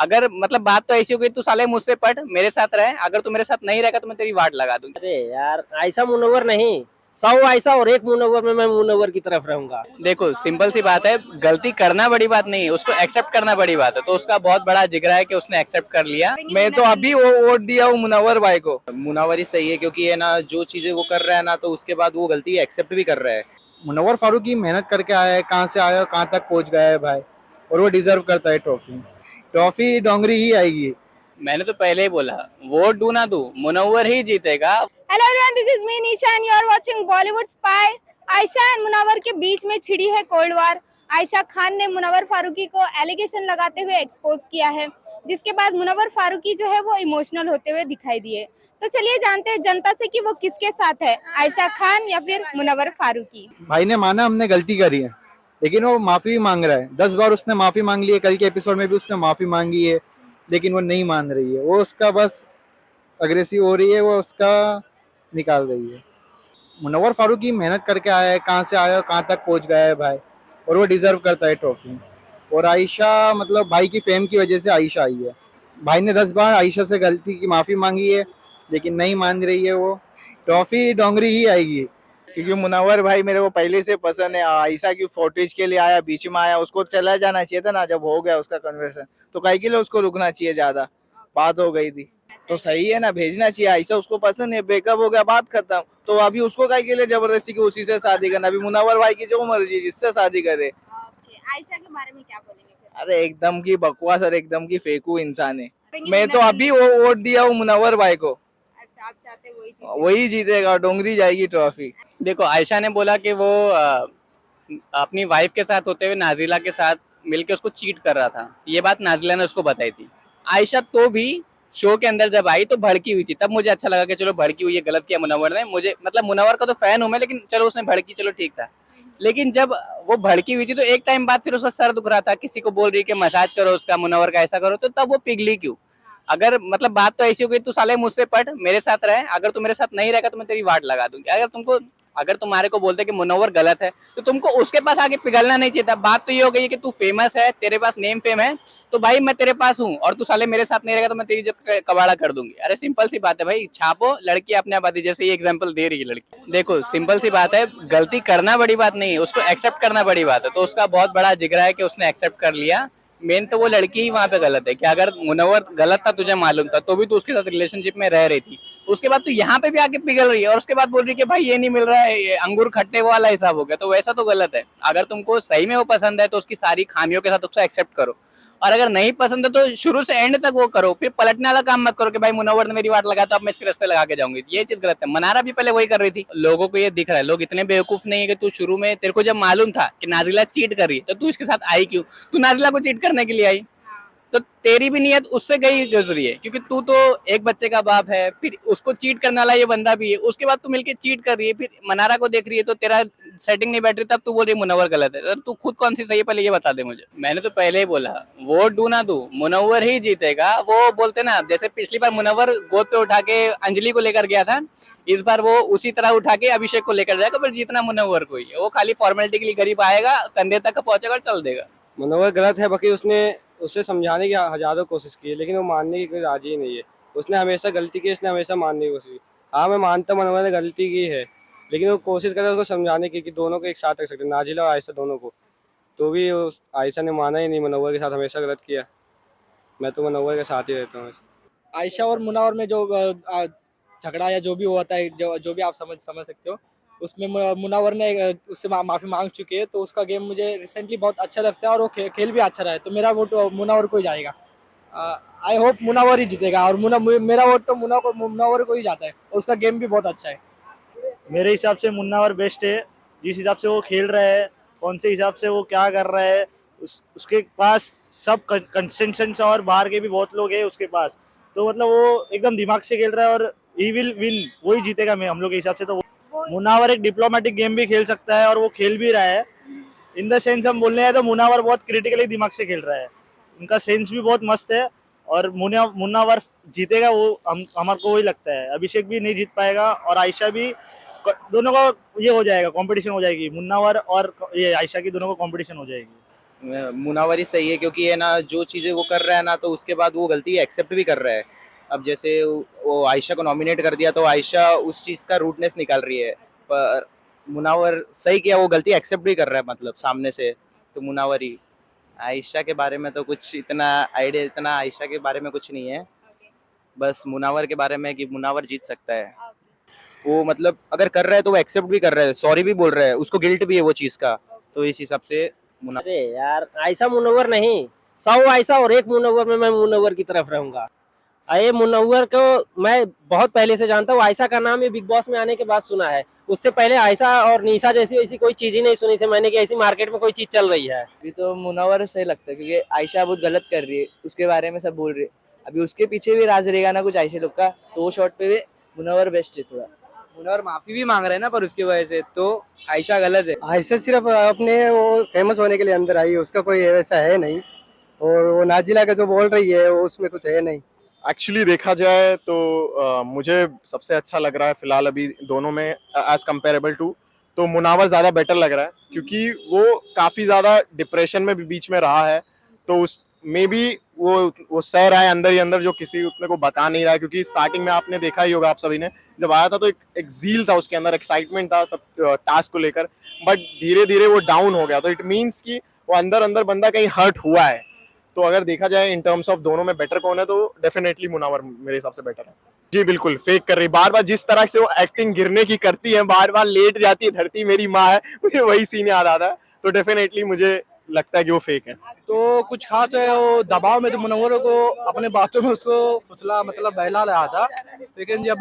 अगर मतलब बात तो ऐसी हो गई, तू साले मुझसे पढ़, मेरे साथ रहे, अगर तू मेरे साथ नहीं रहेगा तो मैं तेरी वाट लगा दूंगी। अरे यार ऐसा मुनव्वर नहीं, 100 ऐसा और एक मुनव्वर में मैं मुनव्वर की तरफ रहूंगा। देखो सिंपल सी बात है, गलती करना बड़ी बात नहीं है, उसको एक्सेप्ट करना बड़ी बात है। तो उसका बहुत बड़ा जिगरा है कि उसने एक्सेप्ट कर लिया। मैं तो अभी वो वोट दिया हूँ मुनव्वर भाई को। मुनव्वर ही सही है, क्योंकि ये ना जो चीजें वो कर रहा है ना, तो उसके बाद वो गलती एक्सेप्ट भी कर रहा है। मुनव्वर फारूकी मेहनत करके आया है, कहाँ से आया कहाँ तक पहुंच गया है भाई, और वो डिजर्व करता है ट्रॉफी। ट्रॉफी डोंगरी ही आएगी। मैंने तो पहले ही बोला, वोट दू ना दू, मुनव्वर ही जीतेगा। Hello everyone, this is me Nisha and you are watching Bollywood spy. Ayesha and Munawar के बीच में छिड़ी है कोल्ड वार। आयशा खान ने मुनव्वर फारूकी को एलिगेशन लगाते हुए एक्सपोज किया है, जिसके बाद मुनव्वर फारूकी जो है वो इमोशनल होते हुए दिखाई दिए। तो चलिए जानते हैं जनता से कि वो किसके साथ है, आयशा खान या फिर मुनव्वर फारूकी। भाई ने माना हमने गलती करी है, लेकिन वो माफी भी मांग रहा है। 10 बार उसने माफी मांग ली है, कल के एपिसोड में भी उसने माफी मांगी है, लेकिन वो नहीं मान रही है। वो उसका बस अग्रेसिव हो रही है, वो उसका निकाल रही है। मुनव्वर फारूकी मेहनत करके आया है, कहाँ से आया कहाँ तक पहुंच गया है भाई, और वो डिजर्व करता है ट्रॉफी। और आयशा मतलब भाई की फेम की वजह से आयशा आई है। भाई ने 10 बार आयशा से गलती की माफी मांगी है, लेकिन नहीं मान रही है। वो ट्रॉफी डोंगरी ही आएगी, क्योंकि मुनव्वर भाई मेरे को पहले से पसंद है। आयशा की फोटेज के लिए आया, बीच में आया, उसको चला जाना चाहिए था ना। जब हो गया उसका कन्वर्सन, तो काहे के लिए उसको रुकना चाहिए, ज्यादा बात हो गई थी तो सही है ना, भेजना चाहिए। आयशा उसको पसंद है, ब्रेकअप हो गया, बात खत्म। तो अभी उसको काहे के लिए जबरदस्ती की उसी से शादी करना। अभी मुनव्वर भाई की जो मर्जी, जिससे शादी करे। आयशा के बारे में क्या बोलेंगे फिर? अरे एकदम की बकवास और एकदम की फेकू इंसान है। मैं तो अभी वो वोट दिया हूँ मुनव्वर भाई को। अच्छा, आप चाहते हैं वही जीतेगा, डोंगरी जाएगी ट्रॉफी। देखो आयशा ने बोला कि वो अपनी वाइफ के साथ होते हुए नाजिला के साथ मिलके उसको चीट कर रहा था। ये बात नाजिला ने उसको बताई थी। आयशा तो भी शो के अंदर जब आई तो भड़की हुई थी, तब मुझे अच्छा लगा कि चलो भड़की हुई है, गलत किया मुनव्वर ने। मुझे मतलब मुनव्वर का तो फैन हूं मैं, लेकिन चलो उसने भड़की, चलो ठीक था। लेकिन जब वो भड़की हुई थी तो एक टाइम बाद फिर उसका सर दुख रहा था, किसी को बोल रही कि मसाज करो उसका, मुनव्वर का ऐसा करो, तो तब वो पिघली क्यों? अगर मतलब बात तो ऐसी हो गई, तू साले मुझसे पढ़, मेरे साथ रहे, अगर तू मेरे साथ नहीं रहेगा तो मैं तेरी वाट लगा दूंगी। अगर तुम्हारे को बोलते कि मुनव्वर गलत है, तो तुमको उसके पास आगे पिघलना नहीं चाहिए था। बात तो ये हो गई है कि तू फेमस है, तेरे पास नेम फेम है, तो भाई मैं तेरे पास हूँ, और तू साले मेरे साथ नहीं रहेगा तो मैं तेरी इज्जत कबाड़ा कर दूंगी। अरे सिंपल सी बात है भाई, छापो, लड़की अपने आप आती, जैसे ये एग्जांपल दे रही है लड़की। देखो सिंपल सी बात है, गलती करना बड़ी बात नहीं है, उसको एक्सेप्ट करना बड़ी बात है। तो उसका बहुत बड़ा जिगरा है कि उसने एक्सेप्ट कर लिया। मेन तो वो लड़की ही वहां पे गलत है कि अगर मुनव्वर गलत था, तुझे मालूम था, तो भी तू उसके साथ रिलेशनशिप में रह रही थी। उसके बाद तू यहाँ पे भी आके पिघल रही है, और उसके बाद बोल रही है कि भाई ये नहीं मिल रहा है, ये अंगूर खट्टे वाला हिसाब हो गया। तो वैसा तो गलत है। अगर तुमको सही में वो पसंद है तो उसकी सारी खामियों के साथ उसको एक्सेप्ट करो, और अगर नहीं पसंद है तो शुरू से एंड तक वो करो। फिर पलटने वाला काम मत करो कि भाई मुनव्वर ने मेरी वाट लगा तो अब मैं इसके रास्ते लगा के जाऊंगी। ये चीज गलत है। मनारा भी पहले वही कर रही थी। लोगों को ये दिख रहा है, लोग इतने बेवकूफ नहीं है कि तू शुरू में, तेरे को जब मालूम था कि नाजिला चीट कर रही है, तो तू इसके साथ आई क्यों? तू नाजिला को चीट करने के लिए आई, तो तेरी भी नियत उससे गई गुजरी है, क्योंकि तू तो एक बच्चे का बाप है, फिर उसको चीट करने वाला ये बंदा भी है, उसके बाद तू मिलके चीट कर रही है, फिर मनारा को देख रही है, तो तेरा सेटिंग नहीं बैठ रही, तब तू बोल रही है मुनव्वर गलत है। तू खुद कौन सी सही है पहले ये बता दे मुझे। मैंने तो पहले ही बोला, वोट दू ना दू, मुनव्वर ही जीतेगा। वो बोलते ना, जैसे पिछली बार मुनव्वर गोद पे उठा के अंजलि को लेकर गया था, इस बार वो उसी तरह उठा के अभिषेक को लेकर जाएगा, पर जीतना मुनव्वर को ही है। वो खाली फॉर्मेलिटी के लिए गरीब आएगा, कंधे तक पहुंचेगा और चल देगा। मुनव्वर गलत है, बाकी उसने उससे समझाने की हजारों कोशिश की है, लेकिन वो मानने की कोई राजी ही नहीं है। उसने हमेशा गलती की, इसने हमेशा मानने की कोशिश की। हाँ मैं मानता हूँ मुनव्वर ने गलती की है, लेकिन वो कोशिश कर रहा है उसको समझाने की कि दोनों को एक साथ रख सकते हैं, नाजिला और आयशा दोनों को। तो भी आयशा ने माना ही नहीं, मुनव्वर के साथ हमेशा गलत किया। मैं तो मुनव्वर के साथ ही रहता हूँ। आयशा और मुनव्वर में जो झगड़ा या जो भी होता है, जो भी आप समझ सकते हो, उसमें मुनव्वर ने उससे माफी मांग चुकी है, तो उसका गेम मुझे रिसेंटली बहुत अच्छा लगता है, और वो खेल भी अच्छा रहा है। तो मेरा वोट मुनव्वर को ही जाएगा। आई होप मुनव्वर ही जीतेगा, और मेरा वोट तो मुनव्वर को ही जाता है, और उसका गेम भी बहुत अच्छा है। मेरे हिसाब से मुन्नावर बेस्ट है। जिस हिसाब से वो खेल रहा है, कौन से हिसाब से वो क्या कर रहा है, उसके पास सब कंस्टेंशन और बाहर के भी बहुत लोग हैं उसके पास। तो मतलब वो एकदम दिमाग से खेल रहा है, और ही विल विन, वही जीतेगा मैं हम लोग के हिसाब से। तो मुनावर एक डिप्लोमेटिक गेम भी खेल सकता है, और वो खेल भी रहा है। इन द सेंस हम बोलने हैं तो मुनावर बहुत क्रिटिकली दिमाग से खेल रहा है, उनका सेंस भी बहुत मस्त है, और मुन्नावर जीतेगा, वो हमारे को वही लगता है। अभिषेक भी नहीं जीत पाएगा, और आयशा भी, दोनों का ये हो जाएगा, कंपटीशन हो जाएगी। मुन्नावर और ये आयशा की दोनों को कंपटीशन हो जाएगी। मुनावर ही सही है, क्योंकि ये ना जो चीज़ें वो कर रहा है ना, तो उसके बाद वो गलती एक्सेप्ट भी कर रहा है। अब जैसे वो आयशा को नॉमिनेट कर दिया तो आयशा उस चीज़ का रूटनेस निकाल रही है, पर मुनावर सही किया, वो गलती एक्सेप्ट भी कर रहा है मतलब सामने से, तो मुनावर ही। आयशा के बारे में तो कुछ इतना आइडिया, इतना आयशा के बारे में कुछ नहीं है, बस मुनावर के बारे में कि मुनावर जीत सकता है। वो मतलब अगर कर रहा है तो वो एक्सेप्ट भी कर रहा है, सॉरी भी बोल रहा है, उसको गिल्ट भी है वो चीज़ का, तो इस हिसाब से अरे यार, आयशा मुनव्वर नहीं, 100 आयशा और 1 मुनव्वर में मैं मुनव्वर की तरफ रहूंगा। ये मुनव्वर को मैं बहुत पहले से जानता हूँ। आयशा का नाम ये बिग बॉस में आने के बाद सुना है। उससे पहले आयशा और निशा जैसी वैसी कोई चीज ही नहीं सुनी थी मैंने कि ऐसी मार्केट में कोई चीज चल रही है। अभी तो मुनव्वर सही लगता है, क्योंकि आयशा बहुत गलत कर रही है, उसके बारे में सब बोल रही है। अभी उसके पीछे भी राज रहेगा ना कुछ आयशा लोग का, तो वो शॉट पे भी मुनव्वर बेस्ट है थोड़ा। मुनव्वर माफी भी मांग रहे हैं ना, पर उसकी वजह से तो आयशा गलत है। आयशा सिर्फ अपने वो फेमस होने के लिए अंदर आई है, उसका कोई वैसा है नहीं। और वो नाजिला का जो बोल रही है वो उसमें कुछ है नहीं। एक्चुअली देखा जाए तो मुझे सबसे अच्छा लग रहा है फिलहाल अभी दोनों में एज कंपेरेबल टू, तो मुनावर ज़्यादा बेटर लग रहा है, क्योंकि वो काफ़ी ज़्यादा डिप्रेशन में भी बीच में रहा है, तो उस मे बी वो सह रहा है अंदर ही अंदर, जो किसी अपने को बता नहीं रहा है। क्योंकि स्टार्टिंग में आपने देखा ही होगा आप सभी ने, जब आया था तो एक जील था उसके अंदर, एक्साइटमेंट था सब टास्क को लेकर, बट धीरे धीरे वो डाउन हो गया, तो इट मीन्स कि वो अंदर अंदर बंदा कहीं हर्ट हुआ है। तो अगर देखा जाए इन टर्म्स ऑफ दोनों में बेटर कौन है, तो डेफिनेटली मुनावर मेरे हिसाब से बेटर है। जी बिल्कुल, फेक कर रही बार बार, जिस तरह से वो एक्टिंग गिरने की करती है, बार बार लेट जाती है, धरती मेरी माँ है, मुझे वही सीन याद आता है, तो डेफिनेटली मुझे लगता है कि वो फेक है। तो कुछ खास है वो दबाव में तो मुनव्वर को अपने बातों में उसको फुसला मतलब बहला रहा था, लेकिन जब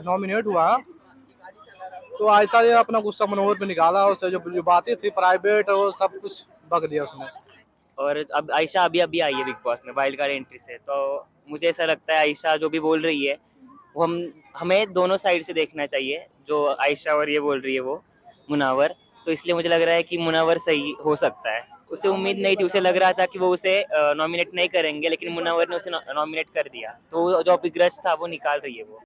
नॉमिनेट हुआ तो आयशा ने अपना गुस्सा मुनव्वर पे निकाला। उससे जो बातें थी प्राइवेट वो सब कुछ बक दिया उसने। और अब आयशा अभी अभी आई है बिग बॉस में वाइल्ड कार्ड एंट्री से, तो मुझे ऐसा लगता है आयशा जो भी बोल रही है वो हमें दोनों साइड से देखना चाहिए, जो आयशा और ये बोल रही है वो मुनावर, तो इसलिए मुझे लग रहा है कि मुनावर सही हो सकता है। उसे उम्मीद नहीं थी, उसे लग रहा था कि वो उसे नॉमिनेट नहीं करेंगे, लेकिन मुनावर ने उसे नॉमिनेट कर दिया, तो जो अभी ग्रज था वो निकाल रही है वो।